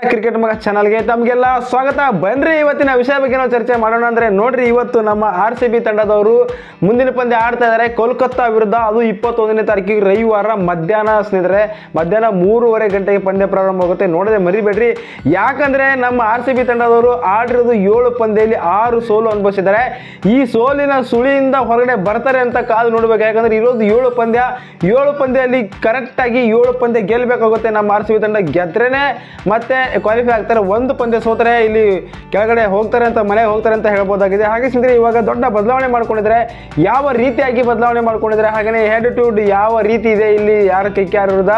Cricket ಮಗ ಚಾನಲ್ಗೆ ತಮಗೆಲ್ಲ ಸ್ವಾಗತ. ಬನ್ರಿ ಇವತ್ತಿನ ವಿಷಯ ಬಗ್ಗೆ ನಾವು ಚರ್ಚೆ ಮಾಡೋಣ. ಅಂದ್ರೆ ನೋಡ್ರಿ, ಇವತ್ತು ನಮ್ಮ RCB ತಂಡದವರು ಮುಂದಿನ ಪಂದ್ಯ ಆಡ್ತಾ ಇದ್ದಾರೆ ಕೋಲ್ಕತ್ತಾ ವಿರುದ್ಧ. ಅದು 21ನೇ ತಾರೀಕಿಗೆ ರವಿವಾರ ಮಧ್ಯಾಹ್ನ ಸ್ನೇಹಿತರೆ, ಮಧ್ಯಾಹ್ನ 3:30 ಗಂಟೆಗೆ ಪಂದ್ಯ ಪ್ರಾರಂಭವಾಗುತ್ತೆ. ನೋಡದೆ ಮರಿಬೇಡ್ರಿ, ಯಾಕಂದ್ರೆ ನಮ್ಮ RCB ತಂಡದವರು ಆಡಿರೋದು 7 ಪಂದ್ಯದಲ್ಲಿ 6 ಸೋಲು ಅನುಭವಿಸಿದ್ದಾರೆ. ಈ ಸೋಲಿನ ಸುಳಿಯಿಂದ ಹೊರಗಡೆ ಬರ್ತಾರೆ ಅಂತ ಕಾದು ನೋಡ್ಬೇಕು. ಯಾಕಂದ್ರೆ ಇರೋದು 7 ಪಂದ್ಯ, 7 ಪಂದ್ಯದಲ್ಲಿ ಕರೆಕ್ಟ್ ಆಗಿ 7 ಪಂದ್ಯ ಗೆಲ್ಲಬೇಕಾಗುತ್ತೆ. ನಮ್ಮ RCB ತಂಡ ಗೆದ್ರೇನೆ ಮತ್ತೆ ಕ್ವಾಲಿಫೈ ಆಗ್ತಾರೆ. ಒಂದು ಪಂದ್ಯ ಸೋತರೆ ಇಲ್ಲಿ ಕೆಳಗಡೆ ಹೋಗ್ತಾರೆ ಅಂತ, ಮನೆ ಹೋಗ್ತಾರೆ ಅಂತ ಹೇಳ್ಬೋದಾಗಿದೆ. ಹಾಗೆ ಸ್ನೇಹಿತರೆ, ಇವಾಗ ದೊಡ್ಡ ಬದಲಾವಣೆ ಮಾಡ್ಕೊಂಡಿದ್ರೆ, ಯಾವ ರೀತಿಯಾಗಿ ಬದಲಾವಣೆ ಮಾಡ್ಕೊಂಡಿದ್ರೆ, ಹಾಗೆ ಹೆಡ್ ಯಾವ ರೀತಿ ಇದೆ, ಇಲ್ಲಿ ಯಾರ KKR ವಿರುದ್ಧ,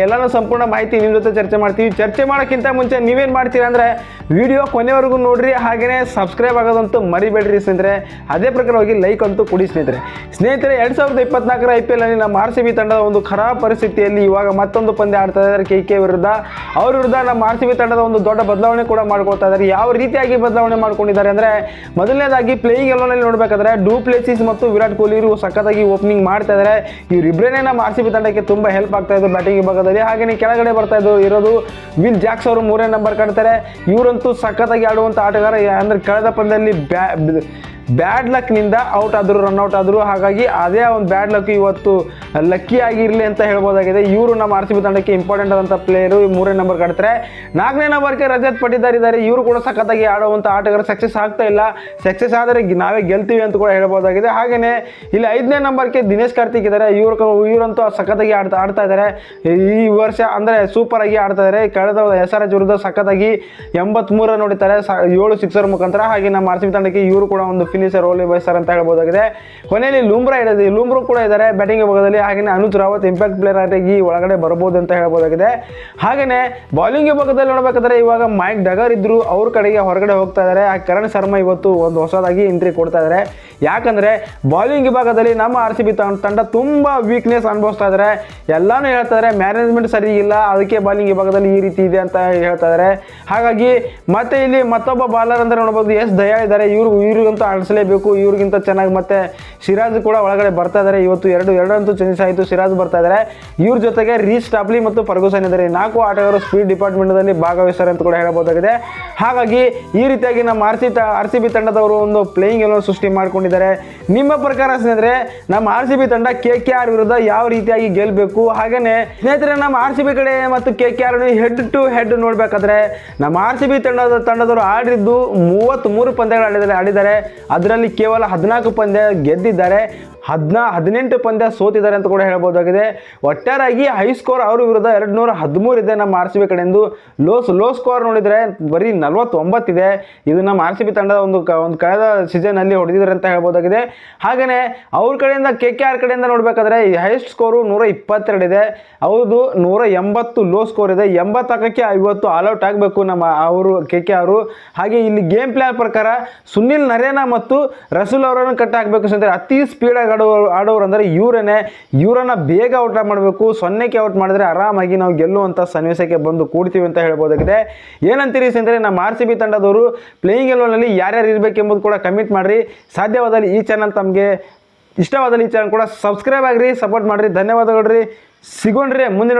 ಎಲ್ಲಾನು ಸಂಪೂರ್ಣ ಮಾಹಿತಿ ನಿಮ್ಮ ಜೊತೆ ಚರ್ಚೆ ಮಾಡ್ತೀವಿ. ಚರ್ಚೆ ಮಾಡೋಕ್ಕಿಂತ ಮುಂಚೆ ನೀವೇನು ಮಾಡ್ತೀರಾ ಅಂದ್ರೆ ವಿಡಿಯೋ ಕೊನೆವರೆಗೂ ನೋಡ್ರಿ, ಹಾಗೆಯೇ ಸಬ್ಸ್ಕ್ರೈಬ್ ಆಗೋದಂತೂ ಮರಿಬೇಡ್ರಿ ಸ್ನೇಹಿತರೆ. ಅದೇ ಪ್ರಕಾರವಾಗಿ ಲೈಕ್ ಅಂತೂ ಕೊಡಿ ಸ್ನೇಹಿತರೆ. 2024ರ IPL ಅಲ್ಲಿ ನಮ್ಮ RCB ತಂಡದ ಒಂದು ಖರಾಬ್ ಪರಿಸ್ಥಿತಿಯಲ್ಲಿ ಇವಾಗ ಮತ್ತೊಂದು ಪಂದ್ಯ ಆಡ್ತಾ ಇದ್ದಾರೆ KK ವಿರುದ್ಧ. ಅವ್ರ ವಿರುದ್ಧ ನಮ್ಮ RCB ತಂಡದ ಒಂದು ದೊಡ್ಡ ಬದಲಾವಣೆ ಕೂಡ ಮಾಡ್ಕೊಳ್ತಾ ಇದ್ದಾರೆ. ಯಾವ ರೀತಿಯಾಗಿ ಬದಲಾವಣೆ ಮಾಡ್ಕೊಂಡಿದ್ದಾರೆ ಅಂದ್ರೆ, ಮೊದಲನೇದಾಗಿ ಪ್ಲೇಯಿಂಗ್ 11 ನೋಡ್ಬೇಕಾದ್ರೆ ಡು ಪ್ಲೆಸಿಸ್ ಮತ್ತು ವಿರಾಟ್ ಕೊಹ್ಲಿ ಇವರು ಸಖತ್ತಾಗಿ ಓಪನಿಂಗ್ ಮಾಡ್ತಾ ಇದ್ದಾರೆ. ಇವರಿಬ್ಬರೇ ನಮ್ಮ RCB ತಂಡಕ್ಕೆ ತುಂಬಾ ಹೆಲ್ಪ್ ಆಗ್ತಾ ಇದ್ದು ಬ್ಯಾಟಿಂಗ್ ಭಾಗದಲ್ಲಿ. ಹಾಗೆ ಕೆಳಗಡೆ ಬರ್ತಾ ಇರೋದು ವಿಲ್ ಜಾಕ್ಸ್ ಅವರು 3ನೇ ನಂಬರ್ ಕಾಡ್ತಾರೆ. ಇವರಂತೂ ಸಖತ್ತಾಗಿ ಆಡುವಂಥ ಆಟಗಾರ. ಅಂದ್ರೆ ಕಳೆದ ಪಂದ್ಯದಲ್ಲಿ ಬ್ಯಾಡ್ ಲಕ್ನಿಂದ ಔಟ್ ಆದರು, ರನ್ಔಟ್ ಆದರು. ಹಾಗಾಗಿ ಅದೇ ಒಂದು ಬ್ಯಾಡ್ ಲಕ್ ಇವತ್ತು ಲಕ್ಕಿ ಆಗಿರಲಿ ಅಂತ ಹೇಳ್ಬೋದಾಗಿದೆ. ಇವರು ನಮ್ಮ RCB ತಂಡಕ್ಕೆ ಇಂಪಾರ್ಟೆಂಟ್ ಆದಂಥ ಪ್ಲೇಯರು. 3ನೇ ನಂಬರ್ ಕಾಡ್ತಾರೆ. 4ನೇ ನಂಬರ್ಗೆ ರಜತ್ ಪಟಿದಾರ್ ಇದ್ದಾರೆ. ಇವರು ಕೂಡ ಸಖತ್ತಾಗಿ ಆಡುವಂಥ ಆಟಗಾರ. ಸಕ್ಸಸ್ ಆಗ್ತಾ ಇಲ್ಲ. ಸಕ್ಸಸ್ ಆದರೆ ನಾವೇ ಗೆಲ್ತೀವಿ ಅಂತ ಕೂಡ ಹೇಳ್ಬೋದಾಗಿದೆ. ಹಾಗೆಯೇ ಇಲ್ಲಿ 5ನೇ ನಂಬರ್ಗೆ ದಿನೇಶ್ ಕಾರ್ತಿಕ್ ಇದ್ದಾರೆ. ಇವರಂತೂ ಸಖತ್ತಾಗಿ ಆಡ್ತಾ ಇದ್ದಾರೆ. ಈ ವರ್ಷ ಅಂದರೆ ಸೂಪರ್ ಆಗಿ ಆಡ್ತಾ ಇದ್ದಾರೆ. ಕಳೆದ SRH ವಿರುದ್ಧ ಸಖತ್ತಾಗಿ 83 ರನ್ ಹೊಡಿತಾರೆ, 7 ಸಿಕ್ಸರ್ ಮುಖಾಂತರ. ಹಾಗೆ ನಮ್ಮ RCB ತಂಡಕ್ಕೆ ಇವರು ಕೂಡ ಒಂದು ಫಿನಿಶರ್ ರೋಲ್ ಬಯಸ್ತಾರೆ ಅಂತ ಹೇಳ್ಬೋದಾಗಿದೆ. ಕೊನೆಯಲ್ಲಿ ಲೂಮ್ರಾ ಕೂಡ ಇದ್ದಾರೆ ಬ್ಯಾಟಿಂಗ್ ಭಾಗದಲ್ಲಿ. ಹಾಗೆಯೇ ಅನುಜ್ ರಾವತ್ ಇಂಪ್ಯಾಕ್ಟ್ ಪ್ಲೇಯರ್ ಆಗಿ ಒಳಗಡೆ ಬರ್ಬೋದು ಅಂತ ಹೇಳ್ಬೋದಾಗಿದೆ. ಹಾಗೆಯೇ ಬೌಲಿಂಗ್ ಭಾಗದಲ್ಲಿ ನೋಡಬೇಕಾದ್ರೆ ಇವಾಗ ಮೈಕ್ ಡಗರ್ ಇದ್ರು, ಅವ್ರ ಕಡೆಗೆ ಹೊರಗಡೆ ಹೋಗ್ತಾ ಇದ್ದಾರೆ. ಕರಣ್ ಶರ್ಮಾ ಇವತ್ತು ಒಂದು ಹೊಸದಾಗಿ ಎಂಟ್ರಿ ಕೊಡ್ತಾ ಇದ್ದಾರೆ. ಯಾಕಂದ್ರೆ ಬೌಲಿಂಗ್ ವಿಭಾಗದಲ್ಲಿ ನಮ್ಮ RCB ತಂಡ ತುಂಬಾ ವೀಕ್ನೆಸ್ ಅನುಭವಿಸ್ತಾ ಇದ್ದಾರೆ. ಎಲ್ಲಾನು ಹೇಳ್ತಾ ಇದ್ದಾರೆ, ಮ್ಯಾನೇಜ್ಮೆಂಟ್ ಸರಿ ಇಲ್ಲ, ಅದಕ್ಕೆ ಬೌಲಿಂಗ್ ವಿಭಾಗದಲ್ಲಿ ಈ ರೀತಿ ಇದೆ ಅಂತ ಹೇಳ್ತಾ ಇದ್ದಾರೆ. ಹಾಗಾಗಿ ಮತ್ತೆ ಇಲ್ಲಿ ಮತ್ತೊಬ್ಬ ಬಾಲರ್ ಅಂದ್ರೆ ನೋಡಬಹುದು ಎಸ್ ದಯಾ ಇದ್ದಾರೆ. ಇವ್ರಿಗಂತೂ ಆಡಿಸಲೇಬೇಕು. ಇವ್ರಿಗಿಂತ ಚೆನ್ನಾಗಿ ಮತ್ತೆ ಸಿರಾಜ್ ಕೂಡ ಒಳಗಡೆ ಬರ್ತಾ ಇದ್ದಾರೆ. ಇವತ್ತು ಎರಡಂತೂ ಚೇಂಜಸ್ ಆಯಿತು, ಸಿರಾಜ್ ಬರ್ತಾ ಇದ್ದಾರೆ. ಇವ್ರ ಜೊತೆಗೆ ರೀಸ್ ಟಾಪ್ಲಿ ಮತ್ತು ಫರ್ಗೂಸನ್ ಇದ್ದಾರೆ. 4 ಆಟಗಾರರು ಸ್ಪೀಡ್ ಡಿಪಾರ್ಟ್ಮೆಂಟ್ನಲ್ಲಿ ಭಾಗವಹಿಸ್ತಾರೆ ಅಂತ ಕೂಡ ಹೇಳಬಹುದಾಗಿದೆ. ಹಾಗಾಗಿ ಈ ರೀತಿಯಾಗಿ ನಮ್ಮ RCB ತಂಡದವರು ಒಂದು ಪ್ಲೇಯಿಂಗ್ ಎಲ್ಲ ಸೃಷ್ಟಿ ಮಾಡ್ಕೊಂಡಿದ್ದಾರೆ. ನಿಮ್ಮ ಪ್ರಕಾರ ಸ್ನೇಹಿತರೆ, ನಮ್ಮ RCB ತಂಡ KKR ವಿರುದ್ಧ ಯಾವ ರೀತಿಯಾಗಿ ಗೆಲ್ಲಬೇಕು? ಹಾಗೇನೆ ಸ್ನೇಹಿತರೆ, ನಮ್ಮ RCB ಕಡೆ ಮತ್ತು KKR ಹೆಡ್ ಟು ಹೆಡ್ ನೋಡ್ಬೇಕಾದ್ರೆ ನಮ್ಮ RCB ತಂಡದವರು ಆಡಿದ್ದು 33 ಪಂದ್ಯಗಳು ಆಡಿದ್ದಾರೆ. ಅದರಲ್ಲಿ ಕೇವಲ 14 ಪಂದ್ಯ ಗೆದ್ದಿದ್ದಾರೆ, 18 ಪಂದ್ಯ ಸೋತಿದ್ದಾರೆ ಅಂತ ಕೂಡ ಹೇಳ್ಬೋದಾಗಿದೆ. ಒಟ್ಟಾರೆಯಾಗಿ ಹೈ ಸ್ಕೋರ್ ಅವ್ರ ವಿರುದ್ಧ 213 ಇದೆ ನಮ್ಮ RCB ಕಡೆಯಿಂದ. ಲೋ ಸ್ಕೋರ್ ನೋಡಿದರೆ ಬರೀ 49 ಇದೆ. ಇದು ನಮ್ಮ RCB ತಂಡದ ಒಂದು ಕಳೆದ ಸೀಸನ್ ಅಲ್ಲಿ ಹೊಡೆದಿದ್ದಾರೆ ಅಂತ ಹೇಳ್ಬೋದಾಗಿದೆ. ಹಾಗೆಯೇ ಅವ್ರ ಕಡೆಯಿಂದ KKR ಕಡೆಯಿಂದ ನೋಡ್ಬೇಕಾದ್ರೆ ಹೈಯೆಸ್ಟ್ ಸ್ಕೋರು 122 ಇದೆ. ಹೌದು, 180 ಲೋ ಸ್ಕೋರ್ ಇದೆ. 80ಕ್ಕೆ ಇವತ್ತು ಆಲ್ಔಟ್ ಆಗಬೇಕು ನಮ್ಮ ಅವರು KKR. ಹಾಗೆ ಇಲ್ಲಿ ಗೇಮ್ ಪ್ಲಾನ್ ಪ್ರಕಾರ ಸುನಿಲ್ ನರೇನಾ ಮತ್ತು ರಸೂಲ್ ಅವರನ್ನು ಕಟ್ ಹಾಕಬೇಕು. ಅತಿ ಸ್ಪೀಡ್ ಆಗಿ ಆಡೋರು ಅಂದರೆ ಇವರನ್ನ ಬೇಗ ಔಟ್ ಮಾಡಬೇಕು. 0ಕ್ಕೆ ಔಟ್ ಮಾಡಿದ್ರೆ ಆರಾಮಾಗಿ ನಾವು ಗೆಲ್ಲುವಂಥ ಸನ್ನಿವೇಶಕ್ಕೆ ಬಂದು ಕೂಡ್ತೀವಿ ಅಂತ ಹೇಳ್ಬೋದಾಗಿದೆ. ಏನಂತೀರಿ ಸ್ನೇಹಿತರೆ, ನಮ್ಮ RCB ತಂಡದವರು ಪ್ಲೇಯಿಂಗ್ 11ನಲ್ಲಿ ಯಾರ್ಯಾರು ಇರಬೇಕೆಂಬುದು ಕೂಡ ಕಮೆಂಟ್ ಮಾಡಿರಿ. ಸಾಧ್ಯವಾದಲ್ಲಿ ಈ ಚಾನಲ್ ತಮಗೆ ಇಷ್ಟವಾದಲ್ಲಿ ಈ ಚಾನಲ್ ಕೂಡ ಸಬ್ಸ್ಕ್ರೈಬ್ ಆಗಿರಿ, ಸಪೋರ್ಟ್ ಮಾಡಿರಿ. ಧನ್ಯವಾದಗಳು ರೀ. ಸಿಗೋಣ್ರಿ ಮುಂದಿನ